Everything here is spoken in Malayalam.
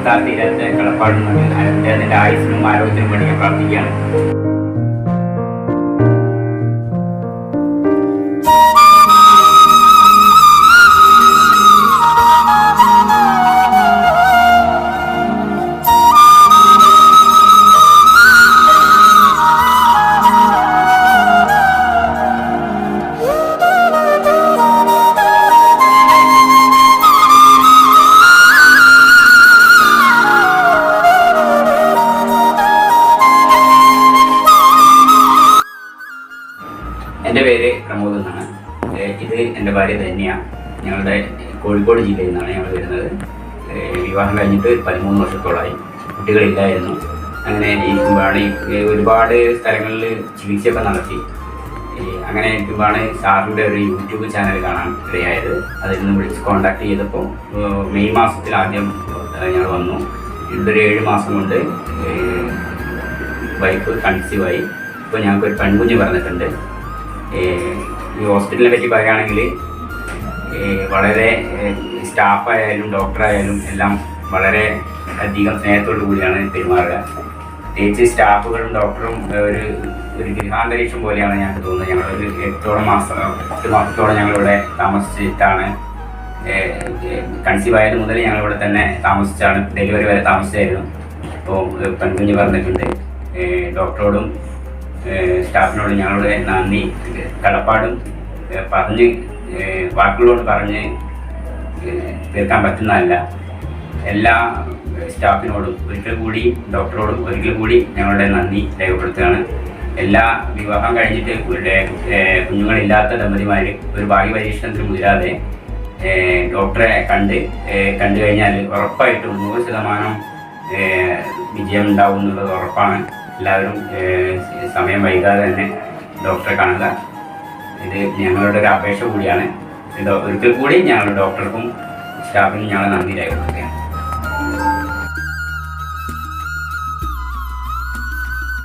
തീർത്താൽ തീരാത്ത കടപ്പാടുന്നുണ്ട്. അതിൻ്റെ ആയുസ്സിനും ആരോഗ്യത്തിനും വേണ്ടി ഞാൻ പ്രാർത്ഥിക്കുകയാണ്. എൻ്റെ പേര് പ്രമോദ് എന്നാണ്. ഇത് എൻ്റെ ഭാര്യ ധന്യയാണ്. ഞങ്ങളുടെ കോഴിക്കോട് ജില്ലയിൽ നിന്നാണ് ഞങ്ങൾ വരുന്നത്. വിവാഹം കഴിഞ്ഞിട്ട് 13 വർഷത്തോളമായി. കുട്ടികളില്ലായിരുന്നു. അങ്ങനെ ഇരിക്കുമ്പോഴാണ് ഒരുപാട് സ്ഥലങ്ങളിൽ ചികിത്സയൊക്കെ നടത്തി. അങ്ങനെ ഇരിക്കുമ്പോഴാണ് സാറിൻ്റെ ഒരു യൂട്യൂബ് ചാനൽ കാണാൻ ഇടയായത്. അതിൽ നിന്ന് വിളിച്ച് കോൺടാക്ട് ചെയ്തപ്പോൾ മെയ് മാസത്തിൽ ആദ്യം ഞങ്ങൾ വന്നു. ഇതൊരു 7 മാസം കൊണ്ട് വൈഫ് കൺസീവായി. ഇപ്പോൾ ഞങ്ങൾക്കൊരു പെൺകുഞ്ഞ് പറഞ്ഞിട്ടുണ്ട്. ഈ ഹോസ്പിറ്റലിനെ പറ്റി പറയുകയാണെങ്കിൽ വളരെ സ്റ്റാഫായാലും ഡോക്ടറായാലും എല്ലാം വളരെ അധികം സ്നേഹത്തോടു കൂടിയാണ് പെരുമാറുക. പ്രത്യേകിച്ച് സ്റ്റാഫുകളും ഡോക്ടറും ഒരു ഗൃഹാന്തരീക്ഷം പോലെയാണ് ഞങ്ങൾക്ക് തോന്നുന്നത്. ഞങ്ങളൊരു 8 മാസത്തോളം ഞങ്ങളിവിടെ താമസിച്ചിട്ടാണ്, കൺസീവ് ആയത് മുതൽ ഞങ്ങളിവിടെ തന്നെ താമസിച്ചാണ്, ഡെലിവറി വരെ താമസിച്ചായിരുന്നു. അപ്പോൾ പെൺകുഞ്ഞ് പറഞ്ഞിട്ടുണ്ട്. ഡോക്ടറോടും സ്റ്റാഫിനോട് ഞങ്ങളുടെ നന്ദി കടപ്പാടും പറഞ്ഞ് വാക്കുകളോട് പറഞ്ഞ് തീർക്കാൻ പറ്റുന്നതല്ല. എല്ലാ സ്റ്റാഫിനോടും ഒരിക്കൽ കൂടി, ഡോക്ടറോടും ഒരിക്കൽ കൂടി ഞങ്ങളുടെ നന്ദി രേഖപ്പെടുത്തുകയാണ്. എല്ലാ വിവാഹം കഴിഞ്ഞിട്ട് കുഞ്ഞുങ്ങളില്ലാത്ത ദമ്പതിമാർ ഒരു ഭാഗ്യപരീക്ഷണത്തിന് മുതിരാതെ ഡോക്ടറെ കണ്ടു കഴിഞ്ഞാൽ ഉറപ്പായിട്ടും 100% വിജയം ഉണ്ടാവും എന്നുള്ളത് ഉറപ്പാണ്. എല്ലാവരും സമയം വൈകാതെ തന്നെ ഡോക്ടറെ കാണുക. ഇത് ഞങ്ങളുടെ ഒരു അപേക്ഷ കൂടിയാണ്. ഒരിക്കൽ കൂടി ഞങ്ങളുടെ ഡോക്ടർക്കും സ്റ്റാഫിനും ഞങ്ങൾ നന്ദി രേഖപ്പെടുത്തുക.